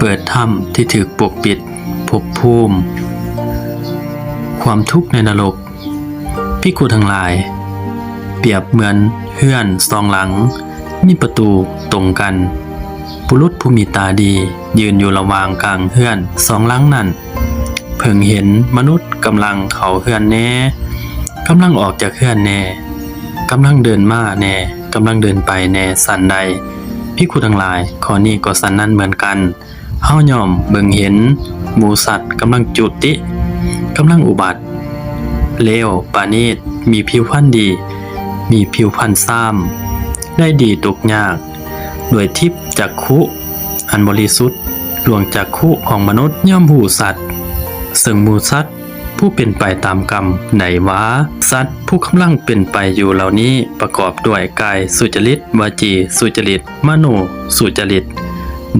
เปิดถ้ำที่ถูกปกปิดภพภูมิความทุกข์ในนรกภิกขุทั้งหลายเปรียบเหมือนเฮือนสองหลังมีประตูตรงกันบุรุษผู้มีตาดียืนอยู่ระหว่างกลางเฮือนสองหลังนั้นเพิ่งเห็นมนุษย์กำลังเข้าเฮือนแน่กำลังออกจากเฮือนแน่กำลังเดินมาแน่กำลังเดินไปแน่สันใดภิกขุทั้งหลายข้อนี้ก็สันนั้นเหมือนกันเฮาย่อมเบิ่งเห็นหมู่สัตว์กำลังจุติกำลังอุบัติเลวปานีตมีผิวพรรณดีมีผิวพรรณซ้ำได้ดีตกยากด้วยทิพย์จักขุอันบริสุทธิ์ลวงจักขุของมนุษย์ย่อมหูสัตว์ซึ่งหมู่สัตว์ผู้เป็นไปตามกรรมไหนวะสัตว์ผู้กำลังเป็นไปอยู่เหล่านี้ประกอบด้วยกายสุจริตวจีสุจริตมโนสุจริต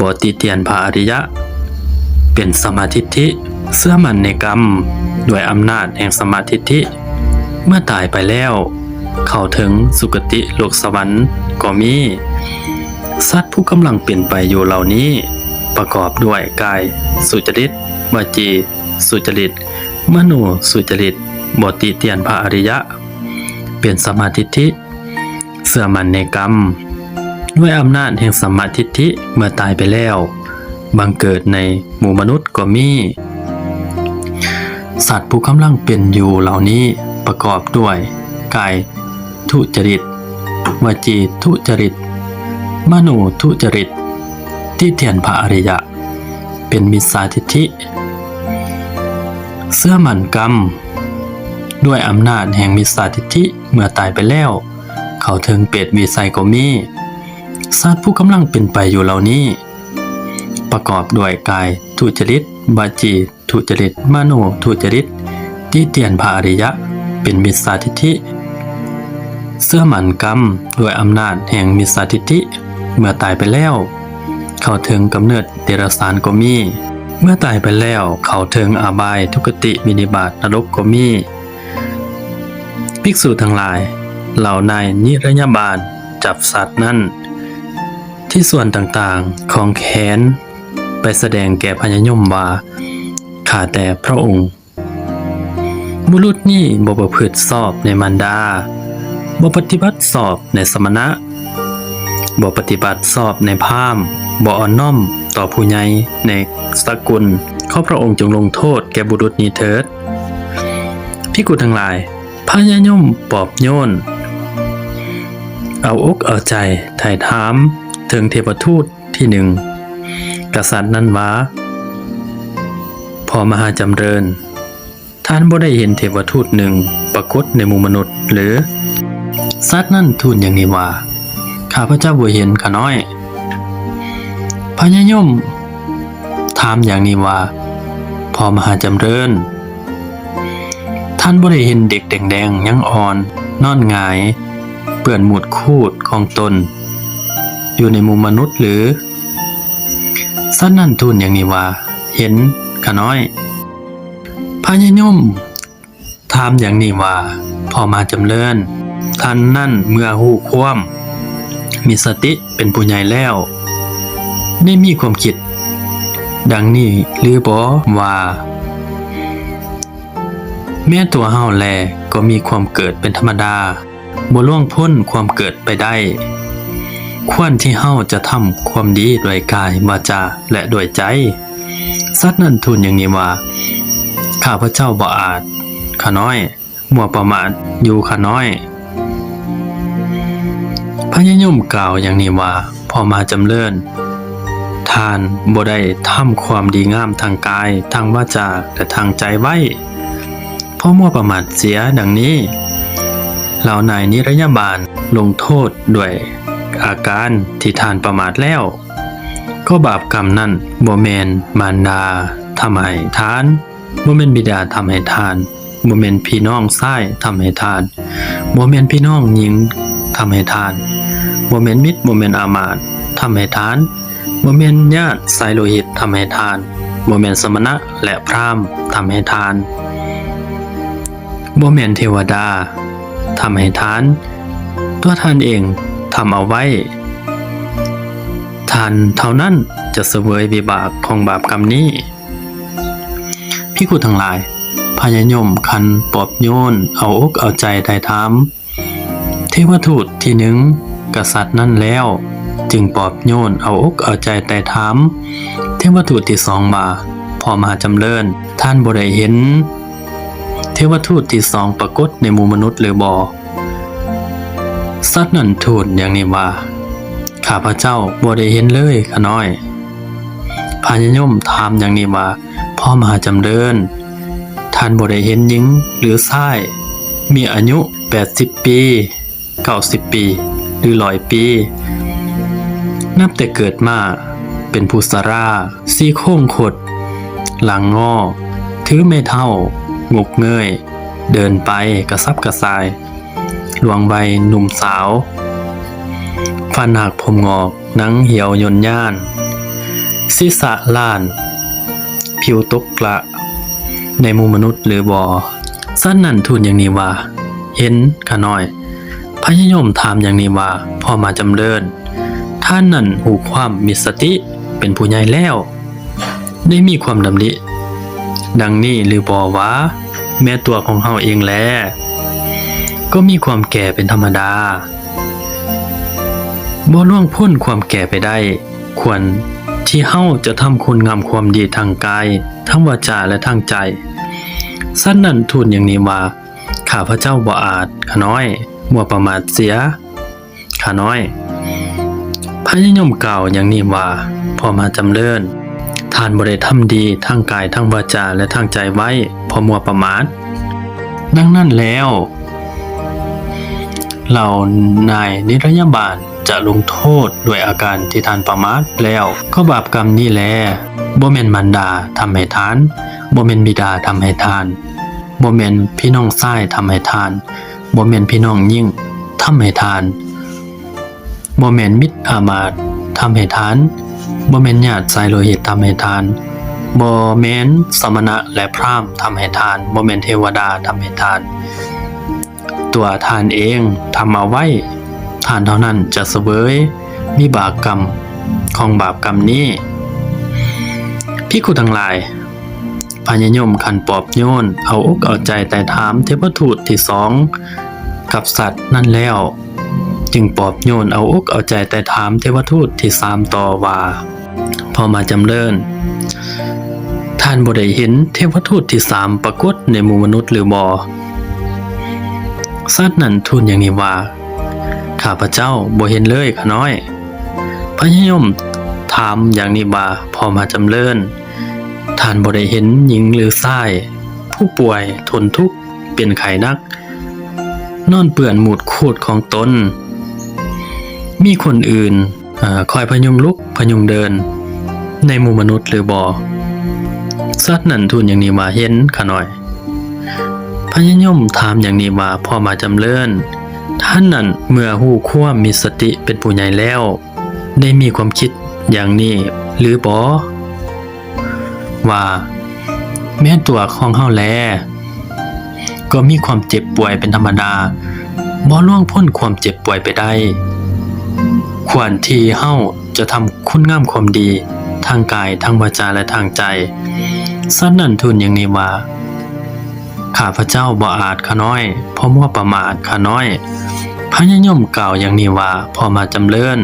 บ่ติเตียนพระอริยะเป็นสมาธิิเชื่อมั่นในกรรมด้วยอำนาจแห่งสมาธิิเมื่อตายไปแล้วเข้าถึงสุคติโลกสวรรค์ก็มีสัตว์ผู้กำลังเป็นไปอยู่เหล่านี้ประกอบด้วยกายสุจริตวจีสุจริตมโนสุจริตบ่ติเตียนพระอริยะเป็นสมาธิิเชื่อมั่นในกรรมด้วยอำนาจแห่งสมาธิิเมื่อตายไปแล้วบังเกิดในหมู่มนุษย์ก็มีสัตว์ผู้กำลังเป็นอยู่เหล่านี้ประกอบด้วยกายทุจริตวจีทุจริตมโนทุจริตที่เทียนพระอริยะเป็นมิจฉาทิฏฐิเชื่อมั่นกรรมด้วยอำนาจแห่งมิจฉาทิฏฐิเมื่อตายไปแล้วเขาถึงเปรตวิสัยก็มีสัตว์ผู้กำลังเป็นไปอยู่เหล่านี้ประกอบด้วยกายทุจริตวจีทุจริตมโนทุจริตที่เตียนพระอริยะเป็นมิจฉาทิฏฐิเชื่อมั่นกรรมด้วยอำนาจแห่งมิจฉาทิฏฐิเมื่อตายไปแล้วเขาถึงกำเนิดเดรัจฉานก็มีเมื่อตายไปแล้วเขาถึงอบายทุกติวินิบาตนรกก็มีภิกษุทั้งหลายเหล่านายนิรยาบาลจับสัตว์นั้นที่ส่วนต่างๆของแขนไปแสดงแก่พญายมว่าข้าแต่พระองค์บุรุษนี้บ่ประพฤติชอบในมารดาบ่ปฏิบัติชอบในสมณะบ่ปฏิบัติชอบในพราหมณ์บ่อ่อนน้อมต่อผู้ใหญ่ในสกุลขอพระองค์จงลงโทษแก่บุรุษนี้เถิดภิกขุทั้งหลายพญายมปลอบโยนเอาอกเอาใจไถ่ถามถึงเทวทูตที่หนึ่งกษัตริย์นั้นว่าพอมหาจำเริญท่านบ่ได้เห็นเทวทูตหนึ่งปรากฏในหมู่มนุษย์หรือสัตว์นั้นทูลอย่างนี้ว่าข้าพเจ้าบ่เห็นข้าน้อยพญายมถามอย่างนี้ว่าพอมหาจำเริญท่านบ่ได้เห็นเด็กแดงๆยังอ่อนนอนหงายเปื้อนหมุดคูดของตนอยู่ในหมู่มนุษย์หรือสัตว์นั้นทูลอย่างนี้ว่าเห็นข้าน้อยพญายมถามอย่างนี้ว่าพอมาจำเริญท่านนั่นเมื่อฮู้ความมีสติเป็นผู้ใหญ่แล้วได้มีความคิดดังนี้หรือบ่ว่าแม้ตัวเฮาแลก็มีความเกิดเป็นธรรมดาบ่ล่วงพ้นความเกิดไปได้ควรที่เฮาจะทำความดีด้วยกายวาจาและด้วยใจสัตว์นั้นทูลอย่างนี้ว่าข้าพเจ้าบ่อาจข้าน้อยมัวประมาทอยู่ข้าน้อยพญายมกล่าวอย่างนี้ว่าพอมาจำเริญท่านบ่ได้ทำความดีงามทางกายทางวาจาและทางใจไว้เพราะมัวประมาทเสียดังนี้เหล่านายนิรยาบาลลงโทษด้วยอาการที่ท่านประมาทแล้วก็บาปกรรมนั้นบ่แม่นมารดาทำให้ทานบ่แม่นบิดาทำให้ทานบ่แม่นพี่น้องชายทำให้ทานบ่แม่นพี่น้องหญิงทำให้ทานบ่แม่นมิตรบ่แม่นอามาตย์ทำให้ทานบ่แม่นญาติสายโลหิตทำให้ทานบ่แม่นสมณะและพราหมณ์ทำให้ทานบ่แม่นเทวดาทำให้ทานตัวท่านเองทำเอาไว้ ท่านเท่านั้นจะเสวยวิบากของบาปกรรมนี้ภิกขุทั้งหลายพญายมคันปลอบโยนเอาอกเอาใจไถ่ถามเทวทูตที่หนึ่งกษัตริย์นั่นแล้วจึงปลอบโยนเอาอกเอาใจไต่ถามเทวทูตที่สองมาพอมหาจำเริญท่านบ่ได้เห็นเทวทูตที่สองปรากฏในหมู่มนุษย์หรือบ่สัตว์นั้นทูลอย่างนี้ว่าข้าพเจ้าบ่ได้เห็นเลยข้าน้อยพญายมถามอย่างนี้ว่าพ่อมหาจำเริญท่านบ่ได้เห็นหญิงหรือชายมีอายุ80ปี90ปีหรือ100ปีนับแต่เกิดมาเป็นผู้สราซี่โครงขดหลังงอถือไม้เท้างกเงยเดินไปกระซับกระส่ายหลวงใบหนุ่มสาวฟันหักผมงอกหนังเหี่ยวยนย่านศีรษะล้านผิวตกกระในหมู่มนุษย์หรือบ่สัตว์นั้นทูลอย่างนี้ว่าเห็นข้าน้อยพญายมถามอย่างนี้ว่าพ่อมาจำเริญท่านนั้นหูความมีสติเป็นผู้ใหญ่แล้วได้มีความดำริดังนี้หรือบ่วะแม้ตัวของเฮาเองแลก็มีความแก่เป็นธรรมดาบ่ล่วงพ้นความแก่ไปได้ควรที่เฮาจะทำคุณงามความดีทางกายทั้งวาจาและทางใจสัตว์นั้นทูลอย่างนี้ว่าข้าพเจ้าบ่อาจข้าน้อยมัวประมาทเสียข้าน้อยพญายมกล่าวอย่างนี้ว่าพอมาจำเริญท่านบ่ได้ทำดีทั้งกายทั้งวาจาและทางใจไว้พอมัวประมาทดังนั้นแล้วเหล่านายนิรยาบาลจะลงโทษด้วยอาการที่ท่านประมาทแล้วก็บาปกรรมนี้แลบ่แม่นมารดาทำให้ทานบ่แม่นบิดาทำให้ทานบ่แม่นพี่น้องชายทำให้ทานบ่แม่นพี่น้องยิ่งทำให้ทานบ่แม่นมิตรอามาตย์ทำให้ทานบ่แม่นญาติสายโลหิตทำให้ทานบ่แม่นสมณะและพราหมณ์ทำให้ทานบ่แม่นเทวดาทำให้ทานตัวทานเองทำเอาไว้ทานเท่านั้นจะเสวยวิบากกรรมของบาปกรรมนี้ภิกขุทั้งหลายพญายมคันปลอบโยนเอาอกเอาใจไต่ถามเทพทูตที่สองกับสัตว์นั่นแล้วจึงปลอบโยนเอาอกเอาใจไต่ถามเทวทูตที่สามต่อว่าพอมาจำเริญท่านบ่ได้เห็นเทวทูตที่สามปรากฏในหมู่มนุษย์หรือบ่สัตว์นั้นทูลอย่างนี้ว่าข้าพเจ้าบ่เห็นเลยข้าน้อยพญายมถามอย่างนี้ว่าพอมาจำเริญท่านบ่ได้เห็นหญิงหรือชายผู้ป่วยทนทุกข์เป็นไข้หนักนอนเปื้อนหมูดคูดของตนมีคนอื่นคอยพยุงลุกพยุงเดินในหมู่มนุษย์หรือบ่สัตว์นั้นทูลอย่างนี้ว่าเห็นข้าน้อยพญายมถามอย่างนี้ว่าพอมาจำเริญท่านนั้นเมื่อฮู้ความมีสติเป็นผู้ใหญ่แล้วได้มีความคิดอย่างนี้หรือบ่ว่าแม้ตัวของเฮาแลก็มีความเจ็บป่วยเป็นธรรมดาบ่ล่วงพ้นความเจ็บป่วยไปได้ควรที่เฮาจะทำคุณงามความดีทางกายทางวาจาและทางใจสัตว์นั้นทูลอย่างนี้ว่าข้าพเจ้าบ่อาจข้าน้อยเพราะมัวประมาทข้าน้อยพญายมกล่าวอย่างนี้ว่าพอมาจำเริญ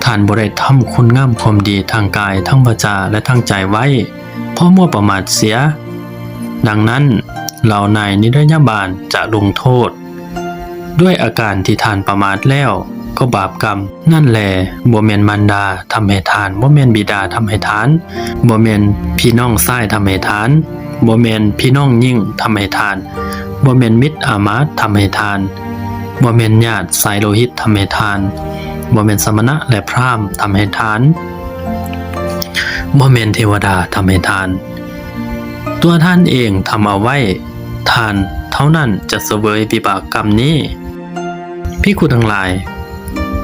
ท่านบ่ได้ทำคุณงามความดีทางกายทั้งวาจาและทางใจไว้เพราะมัวประมาทเสียดังนั้นเหล่านายนิรยาบาลจะลงโทษด้วยอาการที่ท่านประมาทแล้วก็บาปกรรมนั่นแหละบ่แม่นมารดาทำให้ทานบ่แม่นบิดาทำให้ทานบ่แม่นพี่น้องชายทำให้ทานบ่แม่นพี่น้องยิ่งทำให้ทานบ่แม่นมิตรอามาตย์ทำให้ทานบ่แม่นญาติสายโลหิตทำให้ทานบ่แม่นสมณะและพราหมณ์ทำให้ทานบ่แม่นเทวดาทำให้ทานตัวท่านเองทำเอาไว้ทานเท่านั้นจะเสวยวิบากกรรมนี้ภิกขุทั้งหลาย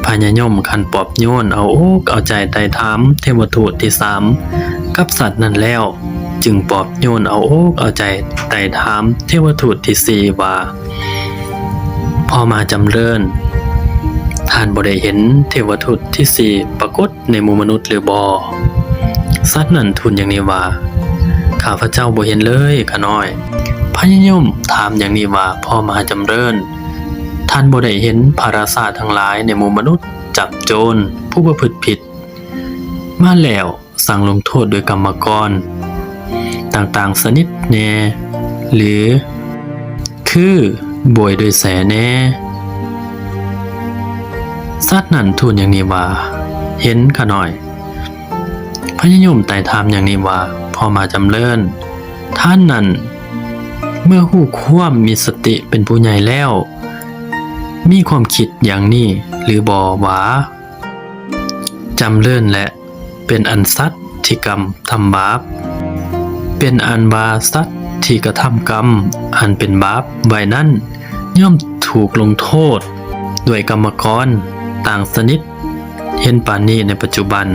พญายมคันปลอบโยนเอาอกเอาใจไต่ถามเทวทูตที่สามกับสัตว์นั้นแล้วจึงปลอบโยนเอาอกเอาใจไต่ถามเทวทูตที่สี่ว่าพอมาจำเริญท ท่านบ่ได้เห็นเทวทูตที่สี่ปรากฏในหมู่มนุษย์หรือบ่สัตว์นั้นทูลอย่างนี้ว่าข้าพเจ้าบ่เห็นเลยข้าน้อยพญายมถามอย่างนี้ว่าพ่อมหาจำเริญท่านบ่ได้เห็นพระราชาทั้งหลายในหมู่มนุษย์จับโจรผู้ประพฤติผิดมาแล้วสั่งลงโทษโดยกรรมกรต่างๆสนิทแน่หรือคือบวยโดยแสแน่สัตว์นั้นทูลอย่างนี้ว่าเห็นข้าน้อยพญายมไต่ถามอย่างนี้ว่าพ่อมาจำเริญท่านนั้นเมื่อฮู้ความมีสติเป็นผู้ใหญ่แล้วมีความคิดอย่างนี้หรือบ่หวาจำเริญและเป็นอันสัตว์ที่กรรมทำบาปเป็นอันว่าสัตว์ที่กระทำกรรมอันเป็นบาปไว้นั้นย่อมถูกลงโทษด้วยกรรมกรต่างสนิทเห็นปานนี้ในปัจจุบัน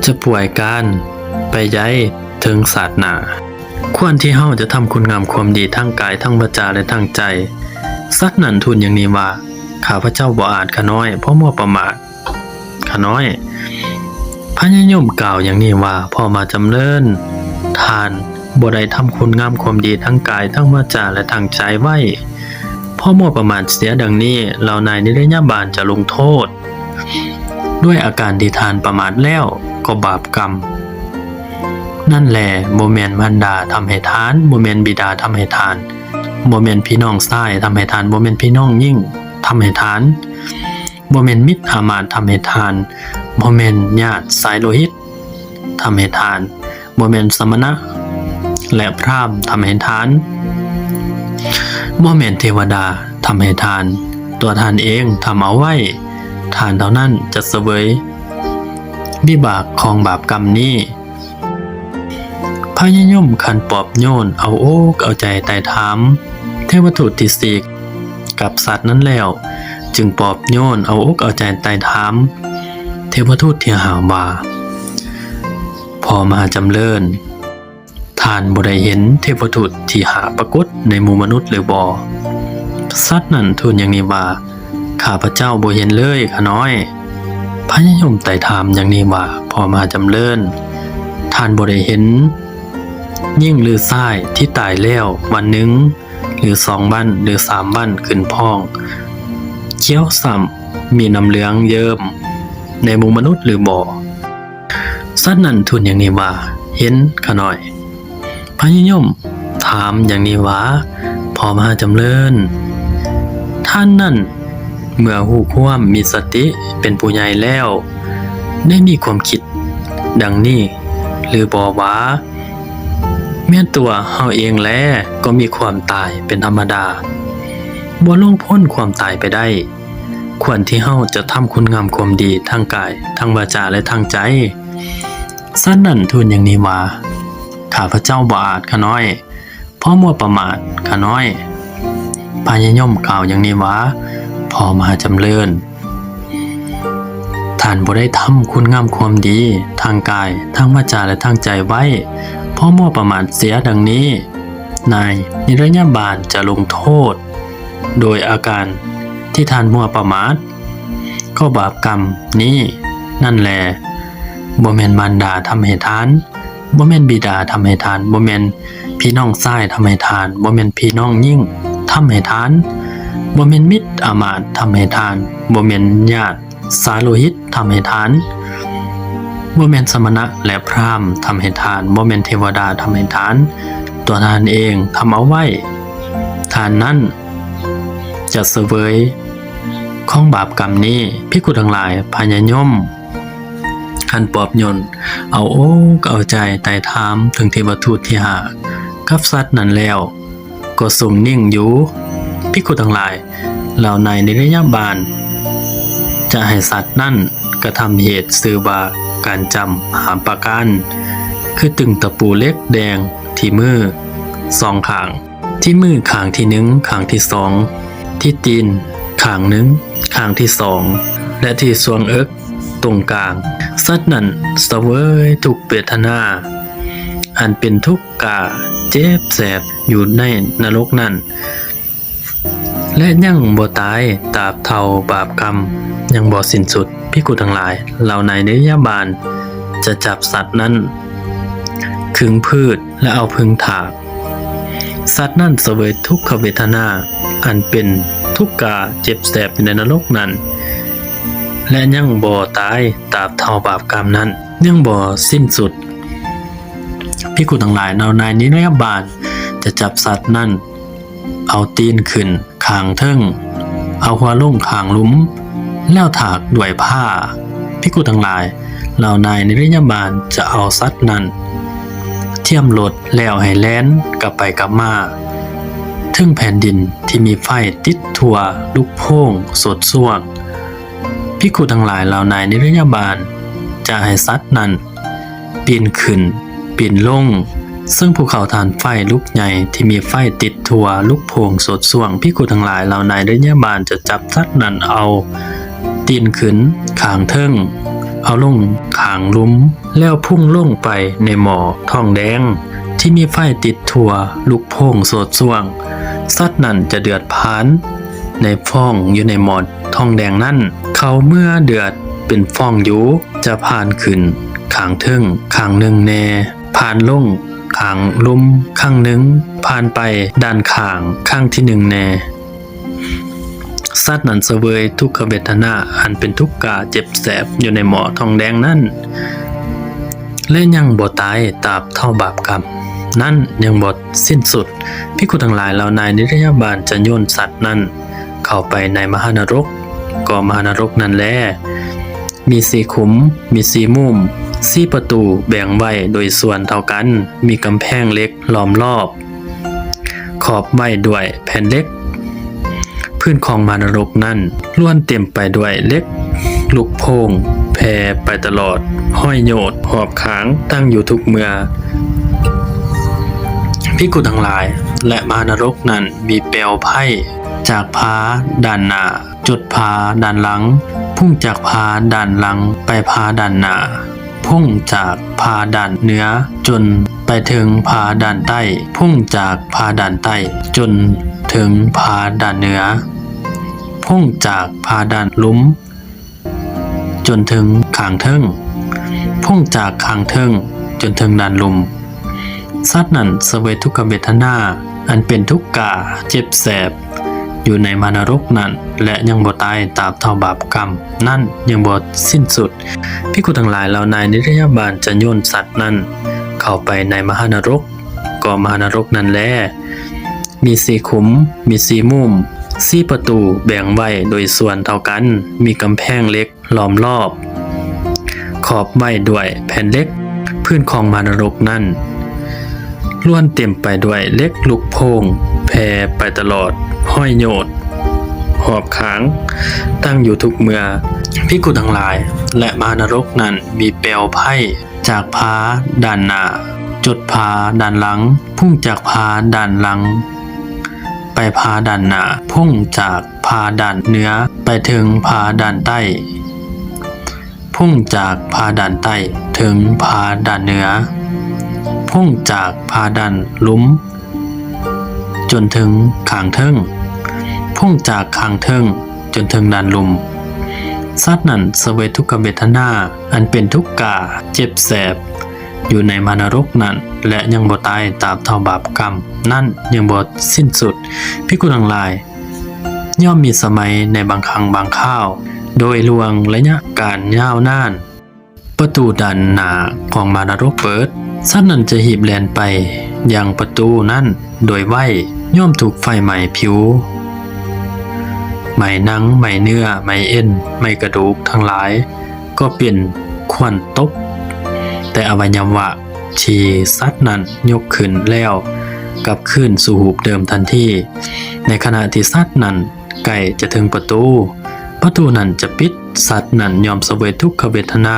จะป่วยการไปย้ายถึงศาสนาควรที่เฮาจะทำคุณงามความดีทั้งกายทั้งวาจาและทั้งใจสัตว์นั้นทูลอย่างนี้ว่าข้าพเจ้าบ่อาจข้าน้อยเพราะมัวประมาทข้าน้อยพญายมกล่าวอย่างนี้ว่าพ่อมาจำเริญทานบ่ได้ทำคุณงามความดีทั้งกายทั้งวาจาและทั้งใจไว้เพราะมัวประมาทเสียดังนี้เหล่านายนิรยาบาลจะลงโทษด้วยอาการที่ทานประมาทแล้วก็บาปกรรมนั่นแหละบ่แม่นมารดาทำให้ทานบ่แม่นบิดาทำให้ทานบ่แม่นพี่น้องชายทำให้ทานบ่แม่นพี่น้องหญิงทำให้ทานบ่แม่นมิตรอามาตย์ทำให้ทานบ่แม่นญาติสายโลหิตทำให้ทานบ่แม่นสมณะและพราหมณ์ทำให้ทานบ่แม่นเทวดาทำให้ทานตัวทานเองทำเอาไว้ทานเท่านั้นจะเสวยวิบากของบาปกรรมนี้พญายมขันปอบโยนเอาโอกเอาใจไต่ถามเทวทูตที่สี่กับสัตว์นั้นแล้วจึงปอบโยนเอาอกเอาใจไต่ถามเทวทูตที่หาว่าพ่อมหาจำเริญท่านบ่ได้เห็นเทวทูตที่หาปรากฏในหมู่มนุษย์หรือบ่สัตว์นั้นทูลอย่างนี้ว่าข้าพเจ้าบ่เห็นเลยข้าน้อยพญายมไต่ถามอย่างนี้ว่าพ่อมหาจำเริญท่านบ่ได้เห็นยิ่งหรือซ้ายที่ตายแล้ววันหนึ่งหรือ2 วันหรือ3 วันขึ้นพ้องเขียวซ้ำมีน้ำเหลืองเยิ้มในหมู่มนุษย์หรือบ่สัตว์นั้นทูลอย่างนี้ว่าเห็นข้าน้อยพญายมถามอย่างนี้ว่าพ่อมหาจำเริญท่านนั้นเมื่อฮู้ความมีสติเป็นผู้ใหญ่แล้วได้มีความคิดดังนี้หรือบ่ว่าแม้ตัวเฮาเองแลก็มีความตายเป็นธรรมดาบ่ล่วงพ้นความตายไปได้ควรที่เฮาจะทำคุณงามความดีทางกายทางวาจาและทางใจสัตว์นั้นทูลอย่างนี้ว่าข้าพเจ้าบ่อาจข้าน้อยเพราะมัวประมาทข้าน้อยพญายมกล่าวอย่างนี้ว่าพ่อมหาจำเริญท่านบ่ได้ทำคุณงามความดีทางกายทางวาจาและทางใจไว้เพราะมัวประมาทเสียดังนี้นายนิรยาบาลจะลงโทษโดยอาการที่ท่านมัวประมาทก็บาปกรรมนี้นั่นแหละบ่แม่นมารดาทำให้ทานบ่แม่นบิดาทำให้ทานบ่แม่นพี่น้องชายทำให้ทานบ่แม่นพี่น้องหญิงทำให้ทานบ่แม่นมิตรอามาตย์ทำให้ทานบ่แม่นญาติสายโลหิตทำให้ทานบ่แม่นสมณะและพราหมณ์ทำให้ทานบ่แม่นเทวดาทำให้ทานตัวทานเองทำเอาไว้ทานนั้นจะเสวยของบาปกรรมนี้ภิกขุทั้งหลายพญายมขันปอบโยนเอาอกเอาใจไต่ถามถึงเทวทูตที่หากับสัตว์นั้นแล้วก็ทรงนิ่งอยู่ภิกขุทั้งหลายเหล่านายนิรยาบาลจะให้สัตว์นั่นกระทำเหตุซื่อว่าการจำหามประการคือตึงตะปูเล็กแดงที่มือ2 ข้างที่มือข้างที่1ข้างที่2ที่ตีนข้าง1ข้างที่2และที่สวงเอิกตรงกลางสัตว์นั้นเสวยทุกเวทนาอันเป็นทุกข์กาเจ็บแสบอยู่ในนรกนั้น และยังบ่ตายตราบเท่าบาปกรรมยังบ่สิ้นสุดภิกขุทั้งหลายเหล่าในนิรยาบาลจะจับสัตว์นั้นขึงพืชและเอาพึงถากสัตว์นั้นเสวยทุกขเวทนาอันเป็นทุกข์กาเจ็บแสบในนรกนั้นและยังบ่ตายตราบเท่าบาปกรรมนั้นยังบ่สิ้นสุดภิกขุทั้งหลายเหล่าในนิรยาบาลจะจับสัตว์นั้นเอาตีนขึ้นข้างเทิงเอาหัวลงข้างหลุมแล้วถากด้วยผ้าภิกขุทั้งหลายเหล่านายนิรยาบาลจะเอาสัตว์นั้นเทียมรถแล้วให้แล่นกลับไปกลับมาถึงแผ่นดินที่มีไฟติดทั่วลุกโพ่งสดส่วงภิกขุทั้งหลายเหล่านายนิรยาบาลจะให้สัตว์นั้นปีนขึ้นปีนลงซึ่งภูเขาฐานไฟลุกใหญ่ที่มีไฟติดทั่วลุกโพ่งสดส่วงภิกขุทั้งหลายเหล่านายนิรยาบาลจะจับสัตว์นั้นเอาตีนขึ้นข้างเทิงเอาลงข้างหลุมแล้วพุ่งลงไปในหม้อทองแดงที่มีไฟติดทั่วลุกโพ่งสดส่วงสัตว์นั้นจะเดือดพานในฟองอยู่ในหม้อทองแดงนั้นเขาเมื่อเดือดเป็นฟองอยู่จะผ่านขึ้นข้างเทิงข้างหนึ่งแน่ผ่านลงข้างหลุมข้างหนึ่งผ่านไปด้านข้างข้างที่หนึ่งแน่สัตว์นั้นเสวยทุกขเวทนาอันเป็นทุกข์กาเจ็บแสบอยู่ในหม้อทองแดงนั้นและยังบ่ตายตราบเท่าบาปกรรมนั้นยังบ่สิ้นสุดภิกขุทั้งหลายเหล่านายนิรยาบาลจะโยนสัตว์นั้นเข้าไปในมหานรกก็มหานรกนั้นแลมี4ขุมมี4มุม4ประตูแบ่งไว้โดยส่วนเท่ากันมีกำแพงเหล็กล้อมรอบขอบไว้ด้วยแผ่นเหล็กพื้นของมหานรกนั้นล้วนเต็มไปด้วยเหล็กลูกโป่งแผ่ไปตลอดห้อยโยดหอบขางตั้งอยู่ทุกเมื่อภิกขุทั้งหลายและมหานรกนั้นมีเปลวไฟจากผาด้านหน้าจุดผาด้านหลังพุ่งจากผาด้านหลังไปผาด้านหน้าพุ่งจากผาด้านเหนือจนไปถึงผาด้านใต้พุ่งจากผาด้านใต้จนถึงผาด้านเหนือพุ่งจากผาด้านหลุมจนถึงข้างเทิงพุ่งจากข้างเทิงจนถึงด้านหลุมสัตว์นั้นเสวยทุกขเวทนาอันเป็นทุกข์กาเจ็บแสบอยู่ในมหานรกนั้นและยังบ่ตายตราบเท่าบาปกรรมนั่นยังบ่สิ้นสุดภิกขุทั้งหลายเหล่านายนิรยาบาลจะโยนสัตว์นั้นเข้าไปในมหานรกก็มหานรกนั้นแลมี4ขุมมี4มุม4ประตูแบ่งไว้โดยส่วนเท่ากันมีกำแพงเหล็กล้อมรอบขอบไว้ด้วยแผ่นเหล็กพื้นของมหานรกนั้นล้วนเต็มไปด้วยเหล็กลูกโป่งแผ่ไปตลอดห้อยโยดหอบขางตั้งอยู่ทุกเมื่อภิกขุทั้งหลายและมหานรกนั้นมีเปลวไฟจากผาด้านหน้าจุดผาด้านหลังพุ่งจากผาด้านหลังไปผาด้านหน้าพุ่งจากผาด้านเหนือไปถึงผาด้านใต้พุ่งจากผาด้านใต้ถึงผาด้านเหนือพุ่งจากผาด้านหลุมจนถึงข้างเทิงพุ่งจากข้างเทิงจนถึงด้านหลุมสัตว์นั้นเสวยทุกขเวทนาอันเป็นทุกข์กาเจ็บแสบอยู่ในมหานรกนั้นและยังบ่ตายตราบเท่าบาปกรรมนั่นยังบ่สิ้นสุดภิกขุทั้งหลายย่อมมีสมัยในบางครั้งบางคราวโดยล่วงระยะการยาวนานประตูด้านหน้าของมหานรกเปิดสัตว์นั้นจะหีบแล่นไปยังประตูนั้นโดยไว้ย่อมถูกไฟไหม้ผิวไหม้หนังไหม้เนื้อไหม้เอ็นไหม้กระดูกทั้งหลายก็เป็นควันตกแต่อวัยวะที่สัตว์นั้นยกขึ้นแล้วกลับคืนสู่รูปเดิมทันทีในขณะที่สัตว์นั้นใกล้จะถึงประตูนั้นจะปิดสัตว์นั้นยอมเสวยทุกขเวทนา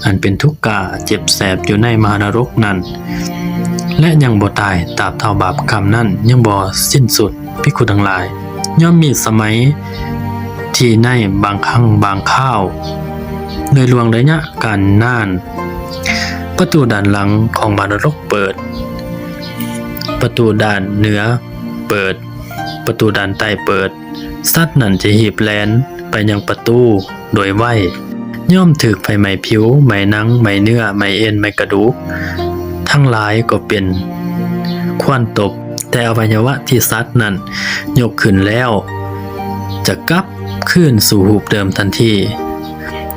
อันเป็นทุกข์กาเจ็บแสบอยู่ในมหานรกนั้นและยังบ่ตายตราบเท่าบาปกรรมนั้นยังบ่สิ้นสุดภิกขุทั้งหลายย่อมมีสมัยที่ในบางครั้งบางคราวโดยล่วงระยะการนานประตูด้านหลังของมหานรกเปิดประตูด้านเหนือเปิด ประตูด้านใต้เปิดสัตว์นั้นจะหีบแลนไปยังประตูโดยไวย่อมถึกไฟไหม้ผิวไหม้หนังไหม้เนื้อไหม้เอ็นไหม้กระดูกทั้งหลายก็เป็นควันตบแต่อวัยวะที่สัตว์นั้นยกขึ้นแล้วจะกลับคืนสู่รูปเดิมทันที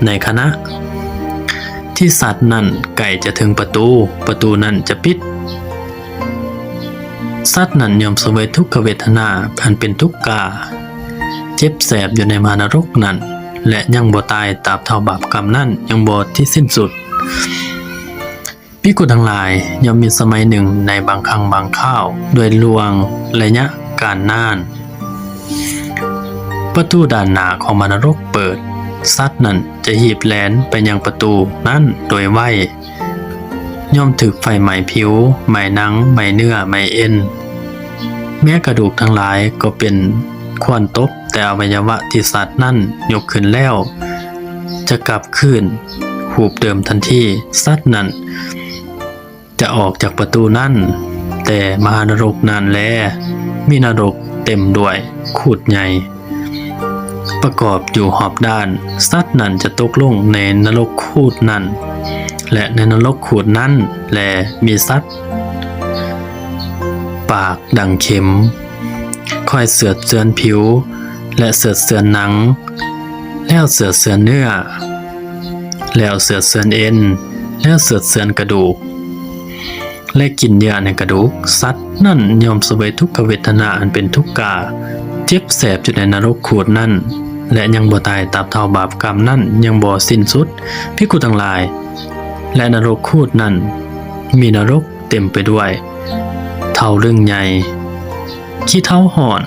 ในขณะที่สัตว์นั้นใกล้จะถึงประตูนั้นจะปิดสัตว์นั้นย่อมเสวยทุกขเวทนาอันเป็นทุกข์กาเจ็บแสบอยู่ในมหานรกนั้นและยังบ่ตายตราบเท่าบาปกรรมนั้นยังบ่ที่สิ้นสุดภิกษุทั้งหลายย่อมมีสมัยหนึ่งในบางครั้งบางคราวโดยลวงระยะการนานประตูด้านหน้าของมหานรกเปิดสัตว์นั้นจะหีบแลนไปยังประตูนั้นโดยไวย่อมถึกไฟไหม้ผิวไหม้หนังไหม้เนื้อไหม้เอ็นแม้กระดูกทั้งหลายก็เป็นควันตบแต่อวัยวะที่สัตว์นั้นยกขึ้นแล้วจะกลับคืนรูปเดิมทันทีสัตว์นั้นจะออกจากประตูนั้นแต่มหานรกนั้นแลมีนรกเต็มด้วยคูดใหญ่ประกอบอยู่หอบด้านสัตว์นั้นจะตกลงในนรกคูดนั้นและในนรกคูดนั้นแลมีสัตว์ปากดังเข็มคอยเสือดเสือนผิวและเสือดเสือนหนังแล้วเสือดเสือนเนื้อแล้วเสือดเสือนเอ็นแล้วเสือดเสือนกระดูกและกินเยื่อในกระดูกสัตว์นั่นยอมเสวยทุกขเวทนาอันเป็นทุกข์กาเจ็บแสบอยู่ในนรกคูดนั่นและยังบ่ตายตราบเท่าบาปกรรมนั่นยังบ่สิ้นสุดภิกษุทั้งหลายและนรกคูดนั่นมีนรกเต็มไปด้วยเท่าเรื่องใหญ่ขี้เท้าห่อน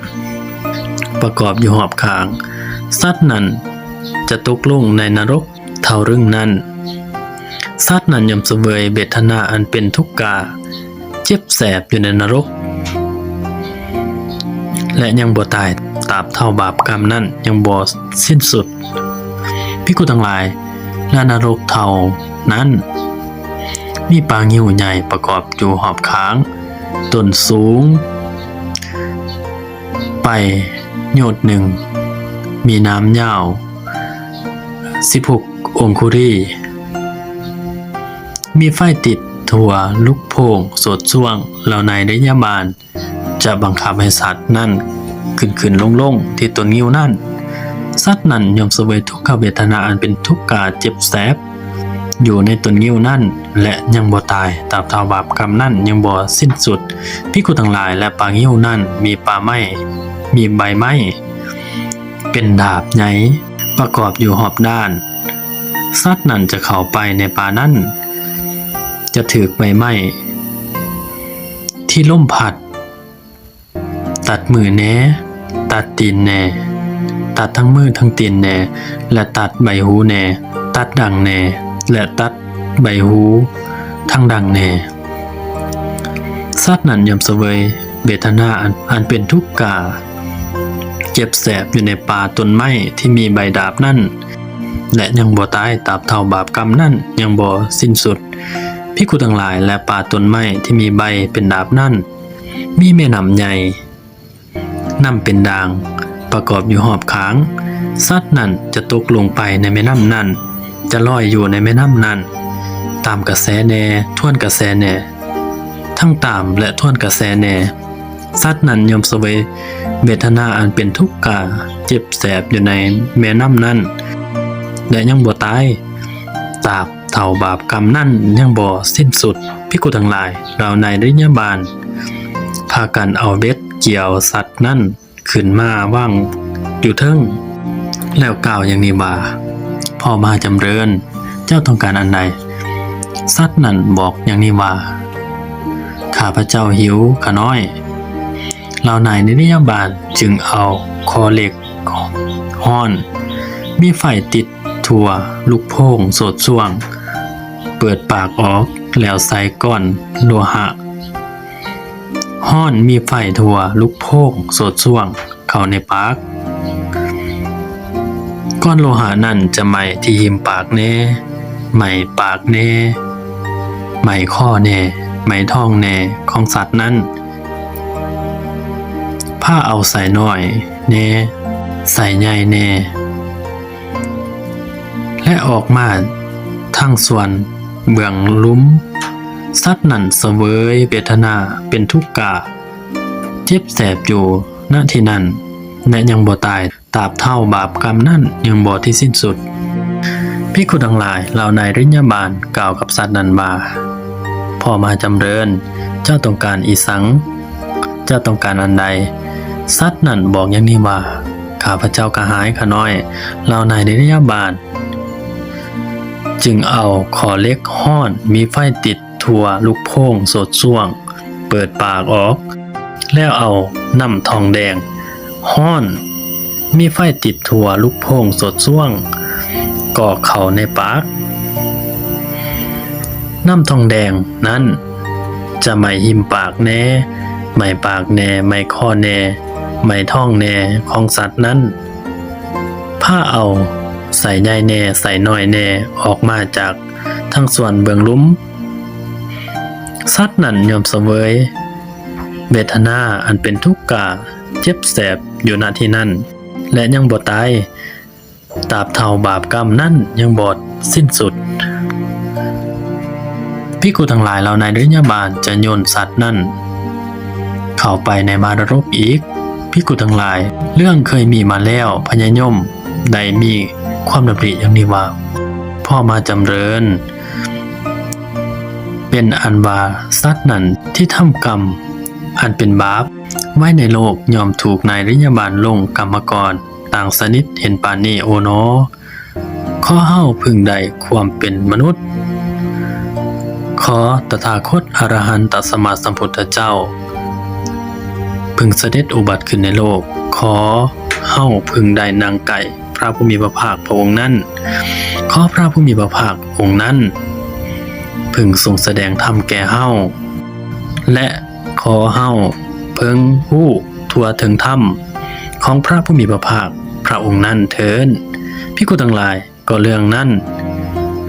ประกอบอยู่หอบขางสัตว์นั้นจะตกลงในนรกเท่าเรื่องนั้นสัตว์นั้นย่อมเสวยเวทนาอันเป็นทุกข์กาเจ็บแสบอยู่ในนรกและยังบ่ตายตราบเท่าบาปกรรมนั้นยังบ่สิ้นสุดภิกษุทั้งหลายและนรกเท่านั้นมีปางหิ้วใหญ่ประกอบอยู่หอบขางต้นสูงไปโยชน์หนึ่งมีน้ำยาว16องคุรีมีไฟติดทั่วลูกโป่งสดช่วงเหล่าในระยะบาลจะบังคับให้สัตว์นั่นขึ้นลงที่ต้นงิ้วนั่นสัตว์นั้นย่อมเสวยทุกขเวทนาอันเป็นทุกข์กาเจ็บแสบอยู่ในต้นงิ้วนั่นและยังบ่ตายตราบเท่าบาปกรรมนั่นยังบ่สิ้นสุดภิกษุทั้งหลายและปางงิ้วนั่นมีป่าไม้มีใบไม้เป็นดาบใหญ่ประกอบอยู่หอบด้านสัตว์นั้นจะเข้าไปในป่านั้นจะถือใบไม้ที่ล่มพัดตัดมือแหน่ตัดตีนแหน่ตัดทั้งมือทั้งตีนแหน่และตัดใบหูแหน่ตัดดังแหน่และตัดใบหูทั้งดังแหน่สัตว์นั้นย่อมเสวยเวทนาอันเป็นทุกข์กาเจ็บแสบอยู่ในป่าต้นไม้ที่มีใบดาบนั่นและยังบ่ตายตราบเท่าบาปกรรมนั่นยังบ่สิ้นสุดภิกษุทั้งหลายและป่าต้นไม้ที่มีใบเป็นดาบนั่นมีแม่น้ำใหญ่น้ำเป็นด่างประกอบอยู่หอบขางสัตว์นั้นจะตกลงไปในแม่น้ำนั้นจะลอยอยู่ในแม่น้ำนั้นตามกระแสแน่ท่วนกระแสแน่ทั้งตามและท่วนกระแสแน่สัตว์นั้นย่อมเสวยเวทนาอันเป็นทุกข์กาเจ็บแสบอยู่ในแม่น้ำนั้นและยังบ่ตายตราบเท่าบาปกรรมนั่นยังบ่สิ้นสุดภิกษุทั้งหลายเราในระยะบาลพากันเอาเบ็ดเกี่ยวสัตว์นั่นขึ้นมาว่างอยู่เทิงแล้วกล่าวอย่างนี้ว่าพ่อมาจำเริญเจ้าต้องการอันใดสัตว์นั่นบอกอย่างนี้ว่าข้าพเจ้าหิวข้าน้อยเรานายในนิยบาลจึงเอาคอเหล็กห้อนมีไฟติดทั่วลูกโป่งโสดช่วงเปิดปากออกแล้วใส่ก้อนโลหะห้อนมีไฟทั่วลูกโป่งโสดช่วงเข้าในปากก้อนโลหะนั่นจะไหม้ที่หิมปากแน่ไหม้ปากแน่ไหม้ข้อแน่ไหม้ท้องแน่ของสัตว์นั้น ผ้าเอาใส่น้อยแน่ใส่ใหญ่แน่และออกมาทั้งส่วนเบื้องลุ้มสัตว์นั่นเสวยเวทนาเป็นทุกข์กะเจ็บแสบอยู่ณที่นั่นและยังบ่ตายตราบเท่าบาปกรรมนั่นยังบ่ที่สิ้นสุดภิกขุทั้งหลายเหล่านายริญญาบาลกล่าวกับสัตว์นั้นว่าพ่อมาจำเริญเจ้าต้องการอีสังเจ้าต้องการอันใดสัตว์นั่นบอกอย่างนี้ว่าข้าพเจ้ากระหายข้าน้อยเหล่านายริญญาบาลจึงเอาขอเล็กห้อนมีไฟติดทั่วลูกโป่งโสดส่วงเปิดปากออกแล้วเอาน้ำทองแดงห้อนมีไฟติดทั่วลูกโป่งโสดส่วงกอกเข้าในปากน้ำทองแดงนั้นจะไม่หิมปากแน่ไม่ปากแน่ไม่คอแน่ไม่ท้องแน่ของสัตว์นั้นผ้าเอาใส่ใหญ่แน่ใส่น้อยแน่ออกมาจากทั้งส่วนเบื้องลุ้มสัตว์นั้นยอมเสวยเวทนาอันเป็นทุกข์กะเจ็บแสบอยู่ณที่นั้นและยังบ่ตายตราบเท่าบาปกรรมนั้นยังบ่สิ้นสุดภิกขุทั้งหลายเหล่านายริญญาบาลจะโยนสัตว์นั้นเข้าไปในมารกอีกภิกขุทั้งหลายเรื่องเคยมีมาแล้วพญายมได้มีความดำริอย่างนี้ว่าพ่อมาจำเริญเป็นอันว่าสัตว์นั้นที่ทำกรรมอันเป็นบาปไว้ในโลกยอมถูกนายริญญาบาลลงกรรมกรต่างสนิทเห็นปานนี้โอโนขอเฮาพึงได้ความเป็นมนุษย์ขอตถาคตอรหันตสัมมาสัมพุทธเจ้าพึงเสด็จอุบัติขึ้นในโลกขอเฮาพึงได้นางไก่พระผู้มีพระภาคพระองค์นั้นขอพระผู้มีพระภาคองค์นั้นพึงทรงแสดงธรรมแก่เฮาและขอเฮาพึงฮู้ทั่วถึงธรรมของพระผู้มีพระภาคพระองค์นั้นเถิดภิกขุทั้งหลายก็เรื่องนั้น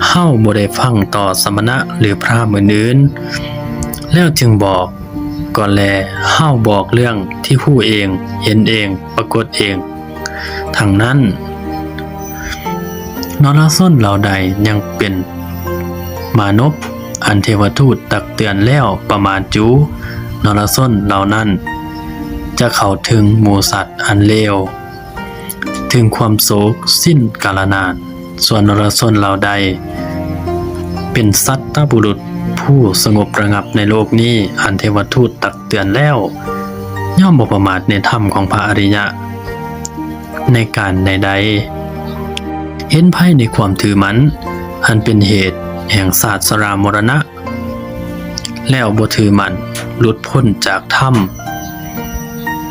เฮาบ่ได้ฟังต่อสมณะหรือพราหมณ์อื่นแล้วจึงบอกก็แลเฮาบอกเรื่องที่ฮู้เองเห็นเองปรากฏเองทั้งนั้นนรชนเหล่าใดยังเป็นมานพอันเทวทูตตักเตือนแล้วประมาณจูนรชนเหล่านั้นจะเข้าถึงหมู่สัตว์อันเลวถึงความโศกสิ้นกาลนานส่วนนรชนเหล่าใดเป็นสัตตบุรุษผู้สงบระงับในโลกนี้อันเทวทูตตักเตือนแล้วย่อมบ่ประมาทในธรรมของพระอริยะในการใดๆเห็นภัยในความถือมั่นอันเป็นเหตุแห่งศาสตร์สรามรณะแล้วบ่ถือมั่นหลุดพ้นจากธรรม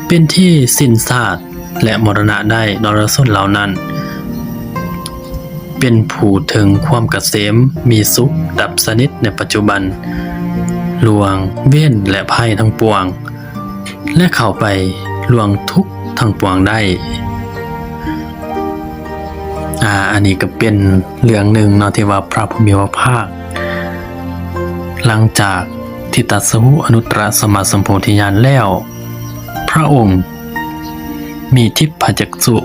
เป็นที่สิ้นศาสตร์และมรณะได้นรชนเหล่านั้นเป็นผู้ถึงความเกษมมีสุขดับสนิทในปัจจุบันลวงเว้นและภัยทั้งปวงและเข้าไปลวงทุกข์ทั้งปวงได้อันนี้ก็เป็นเรื่องหนึ่งเนาะที่ว่าพระผู้มีพระภาคหลังจากที่ตรัสรู้อนุตตรสัมมาสัมโพธิญาณแล้วพระองค์มีทิพจักษุ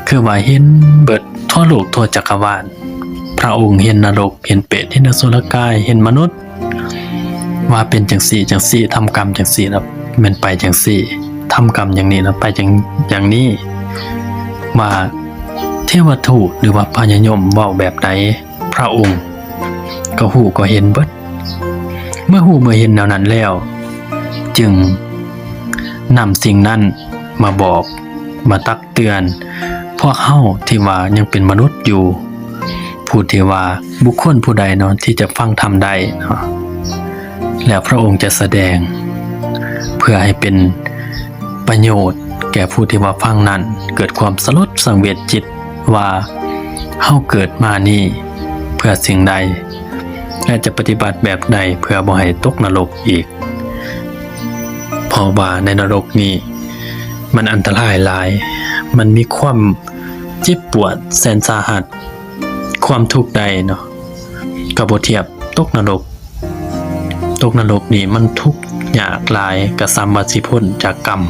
คือว่าเห็นเบิดทั่วโลกทั่วจักรวาลพระองค์เห็นนรกเห็นเปรตเห็นอสุรกายเห็นมนุษย์ว่าเป็นจังสี่ทำกรรมจังสี่แล้วแม่นไปจังสี่ทำกรรมอย่างนี้แล้วไปอย่างนี้ว่าเทวทูตหรือว่าพญายมเว้าแบบใดพระองค์ก็ฮู้ก็เห็นเบิดเมื่อฮู้เมื่อเห็นแนวนั้นแล้วจึงนำสิ่งนั้นมาบอกมาตักเตือนพวกเฮาที่ว่ายังเป็นมนุษย์อยู่ผู้ที่ว่าบุคคลผู้ใดเนาะที่จะฟังธรรมได้เนาะแล้วพระองค์จะแสดงเพื่อให้เป็นประโยชน์แก่ผู้ที่ว่าฟังนั้นเกิดความสลดสังเวชจิตว่าเฮาเกิดมานี่เพื่อสิ่งใดและจะปฏิบัติแบบใดเพื่อบ่ให้ตกนรกอีกเพราะว่าในนรกนี้มันอันตรายหลายมันมีความเจ็บปวดแสนสาหัสความทุกข์ใดเนาะก็บ่เทียบตกนรกนี่มันทุกข์ยากหลายกระซ้ำว่าสิพ้นจากกรรม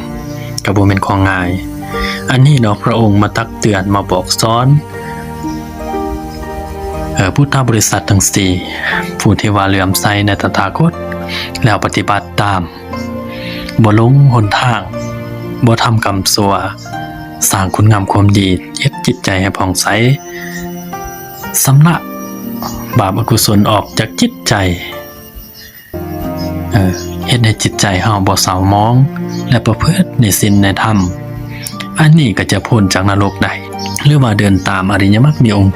ก็บ่แม่นของง่ายอันนี้เนาะพระองค์มาตักเตือนมาบอกสอนพุทธบริษัททั้งสี่ผู้ที่ว่าเลื่อมใสในตถาคตแล้วปฏิบัติตามบ่หลงหนทางบ่ทำกรรมชั่วสร้างคุณงามความดีเฮ็ดจิตใจให้ผ่องใสสำละบาปอกุศลออกจากจิตใจเฮ็ดให้จิตใจเฮาบ่เศร้าหมองและประพฤติในศีลในธรรมอันนี้ก็จะพ้นจากนรกได้หรือว่าเดินตามอริยมรรคมีองค์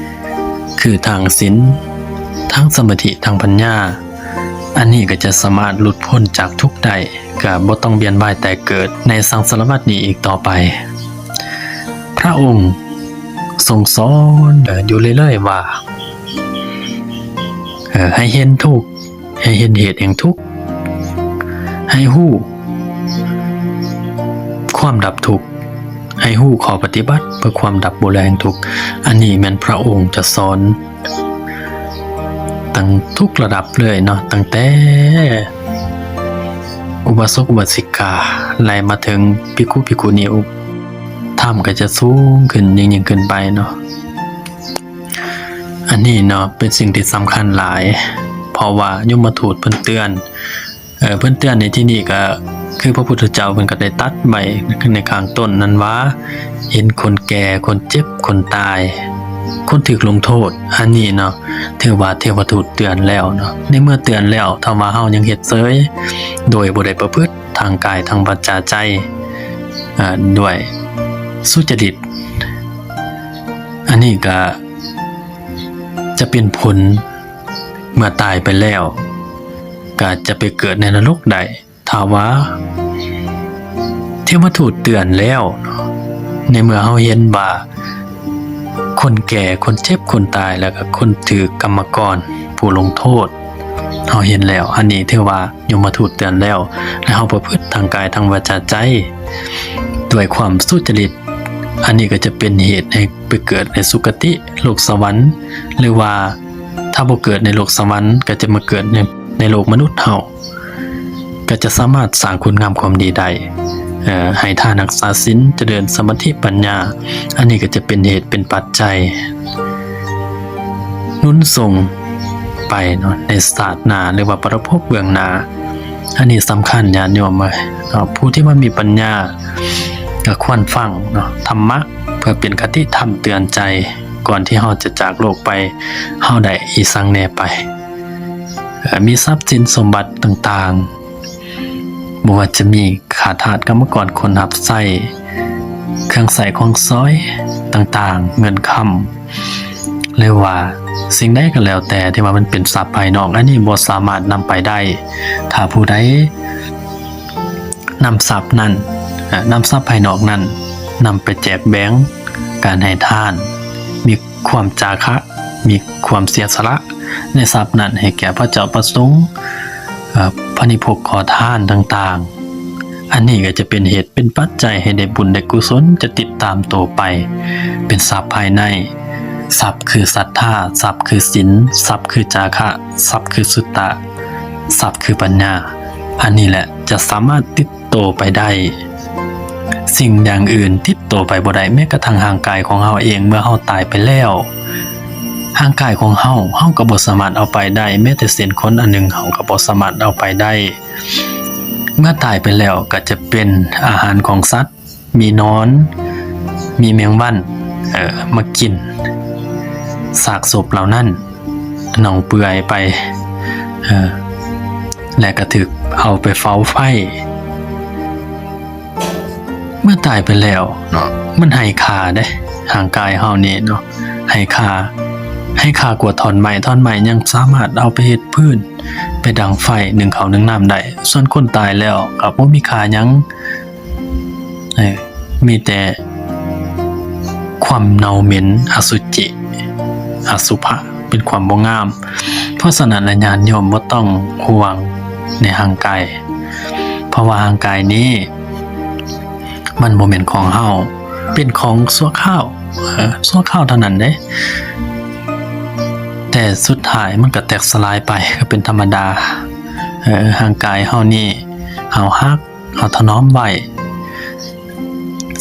8คือทางศีลทางสมาธิทางปัญญาอันนี้ก็จะสามารถหลุดพ้นจากทุกข์ได้ก็บ่ต้องเวียนว่ายแต่เกิดในสังสารวัฏนี้อีกต่อไปพระองค์ทรงสอนอยู่เรื่อยๆว่าให้เห็นทุกข์ให้เห็นเหตุแห่งทุกข์ให้ฮู้ความดับทุกข์ให้ฮู้ข้อปฏิบัติเพื่อความดับบ่แลงทุกข์อันนี้แม่นพระองค์จะสอนตั้งทุกระดับเลยเนาะตั้งแต่อุบาสกอุบาสิกาไล่มาถึงภิกขุภิกขุณีธรรมก็จะสูงขึ้นยิ่งขึ้นไปเนาะอันนี้เนาะเป็นสิ่งที่สำคัญหลายเพราะว่ายมทูตเพิ่นเตือนเพิ่นเตือนในที่นี้ก็คือพระพุทธเจ้าเพิ่นก็ได้ตัดไว้ในข้างต้นนั้นว่าเห็นคนแก่คนเจ็บคนตายคนถูกลงโทษอันนี้เนาะถือว่าเทวทูตเตือนแล้วเนาะในเมื่อเตือนแล้วถ้าว่าเฮายังเฮ็ดเฉยโดยบ่ได้ประพฤติทางกายทางวาจาใจด้วยสุจริตอันนี้ก็จะเป็นผลเมื่อตายไปแล้วก็จะไปเกิดในนรกได้ถ้าว่าเทวทูตเตือนแล้วในเมื่อเฮาเห็นว่าคนแก่คนเจ็บคนตายแล้วก็คนถือกรรมกรผู้ลงโทษเฮาเห็นแล้วอันนี้ถือว่ายมทูตเตือนแล้วและเฮาประพฤติทางกายทางวาจาใจด้วยความสุจริตอันนี้ก็จะเป็นเหตุให้ไปเกิดในสุคติโลกสวรรค์หรือว่าถ้าบ่เกิดในโลกสวรรค์ก็จะมาเกิดในโลกมนุษย์เฮาก็จะสามารถสร้างคุณงามความดีได้ให้ทานรักษาศีลเจริญสมาธิปัญญาอันนี้ก็จะเป็นเหตุเป็นปัจจัยหนุนส่งไปเนาะในศาสตร์หน้าหรือว่าประพบเบื้องหน้าอันนี้สำคัญญาติโยมผู้ที่มีปัญญาก็ควรฟังเนาะธรรมะเพื่อเป็นคติธรรมเตือนใจก่อนที่เฮาจะจากโลกไปเฮาได้อีสังแน่ไปมีทรัพย์สินสมบัติต่างๆบ่ว่าจะมีขาทาสกรรมกรคนรับใช้เครื่องใส่ของซ้อยต่างๆเงินคำหรือว่าสิ่งใดก็แล้วแต่ที่ว่ามันเป็นทรัพย์ภายนอกอันนี้บ่สามารถนำไปได้ถ้าผู้ใดนำทรัพย์นั้นนำทรัพย์ภายนอกนั้นนำไปแจกแบ่งการให้ทานมีความจาคะมีความเสียสละในทรัพย์นั้นให้แก่พระเจ้าประสงค์พระนิพพกขอทานต่างๆอันนี้ก็จะเป็นเหตุเป็นปัจจัยให้ได้บุญได้กุศลจะติดตามตัวไปเป็นทรัพย์ภายในทรัพย์คือศรัทธาทรัพย์คือศีลทรัพย์คือจาคะทรัพย์คือสุตตะทรัพย์คือปัญญาอันนี้แหละจะสามารถติดตัวไปได้สิ่งอย่างอื่นติดตัวไปบ่ได้แม้กระทั่งร่างกายของเฮาเองเมื่อเฮาตายไปแล้วร่างกายของเฮาก็บ่สามารถเอาไปได้แม้แต่เส้นขนอันหนึงเฮาก็บ่สามารถเอาไปได้เมื่อตายไปแล้วก็จะเป็นอาหารของสัตว์มีหนอนมีแมงวันมากินซากศพเหล่านั้นเน่าเปื่อยไปและก็ถูกเอาไปเฝ้าไฟเมื่อตายไปแล้วเนาะมันให้ค่าเด้ร่างกายเฮานี่เนาะให้ค่ากว่าท่อนไม้ยังสามารถเอาไปเฮ็ดพื้นไปดังไฟนึ่งข้าวนึ่งน้ำได้ส่วนคนตายแล้วก็บ่มีค่าหยังมีแต่ความเน่าเหม็นอสุจิอสุภะเป็นความบ่งามเพราะฉะนั้นญาติโยมบ่ต้องห่วงในร่างกายเพราะว่าร่างกายนี้มันบ่แม่นของเฮาเป็นของชั่วคราวเท่านั้นเด้แต่สุดท้ายมันก็แตกสลายไปก็เป็นธรรมดาร่างกายเฮานี่เฮาฮักเฮาถนอมไว้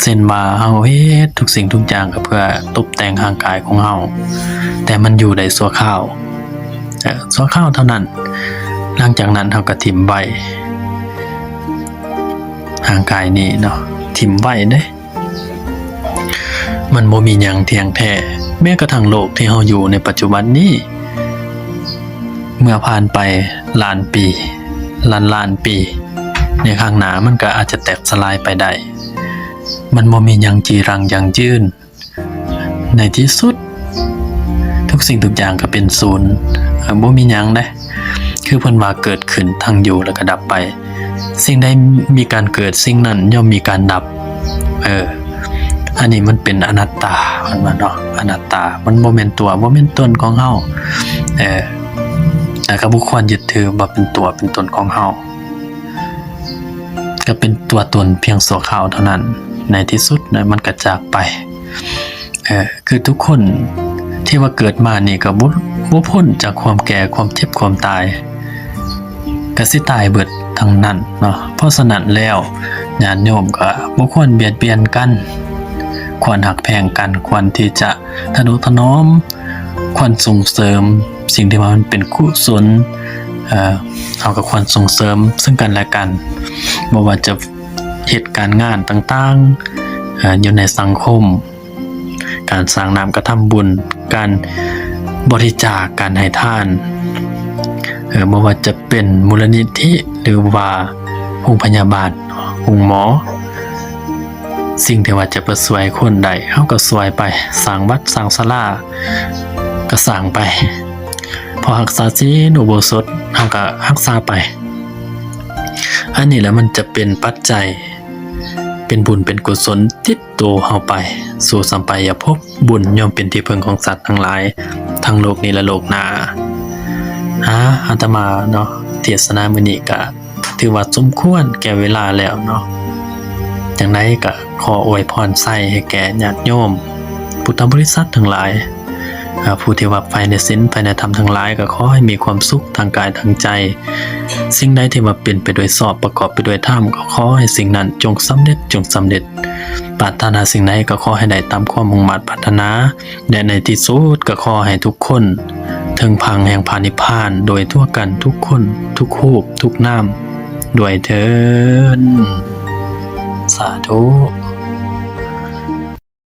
เช่นว่าเฮาเฮ็ดทุกสิ่งทุกอย่างก็เพื่อตกแต่งร่างกายของเฮาแต่มันอยู่ได้ชั่วคราวชั่วคราวเท่านั้นหลังจากนั้นเฮาก็ทิ่มไว้ร่างกายนี้เนาะทิ่มไว้เด้มันบ่มีหยังเที่ยงแท้แม้กระทั่งโลกที่เฮาอยู่ในปัจจุบันนี้เมื่อผ่านไปล้านปีล้านปีในข้างหน้ามันก็อาจจะแตกสลายไปได้มันบ่มีหยังจีรังยั่งยืนในที่สุดทุกสิ่งทุกอย่างก็เป็นศูนย์บ่มีหยังเด้คือเพิ่นว่าเกิดขึ้นทั้งอยู่แล้วก็ดับไปสิ่งใดมีการเกิดสิ่งนั้นย่อมมีการดับอันนี้มันเป็นอนัตตามันว่าเนาะอนัตตามันบ่แม่นตัวบ่แม่นตนของเฮาแต่ก็บ่ควรยึดถือว่าเป็นตัวเป็นตนของเฮาก็เป็นตัวตนเพียงชั่วคราวเท่านั้นในที่สุดนะมันก็จากไปคือทุกคนที่ว่าเกิดมานี่ก็บ่พ้นจากความแก่ความเจ็บความตายก็สิตายเบิดทั้งนั้นเนาะเพราะฉะนั้นแล้วญาติโยมก็บ่ควรเบียดเบียนกันควรหักแพงกันควรที่จะทนุถนอมควรส่งเสริมสิ่งที่มันเป็นกุศลเราก็ควรส่งเสริมซึ่งกันและกันบ่ว่าจะเหตุการณ์งานต่างๆอยู่ในสังคมการสร้างน้ำกระทำบุญการบริจาคการให้ทานบ่ว่าจะเป็นมูลนิธิหรือว่าโรงพยาบาลโรงหมอสิ่งที่ว่าจะประสวยคนใดเฮาก็สวยไปสร้างวัดสร้างศาลาก็สร้างไปพอรักษาศีลอุโบสถเฮาก็รักษาไปอันนี้แหละมันจะเป็นปัจจัยเป็นบุญเป็นกุศลติดตัวเฮาไปสู่สัมปายภพบุญย่อมเป็นที่พึ่งของสัตว์ทั้งหลายทั้งโลกนี้และโลกหน้าอาตมาเนาะเทศนามื้อนี้ก็ถือว่าสมควรแก่เวลาแล้วเนาะจังไดก็ขออวยพรใส่ให้แก่ญาติโยมพุทธบริษัททั้งหลายผู้ที่ว่าภายในศีลภายในธรรมทั้งหลายก็ขอให้มีความสุขทางกายทางใจสิ่งใดที่ว่าเป็นไปด้วยชอบประกอบไปด้วยธรรมก็ขอให้สิ่งนั้นจงสำเร็จปรารถนาสิ่งใดก็ขอให้ได้ตามความมุ่งมั่นปรารถนาและในที่สุดก็ขอให้ทุกคนถึงพังแห่งพานิพพานโดยทั่วกันทุกคนทุกรูปทุกนามด้วยเถิดสาธุ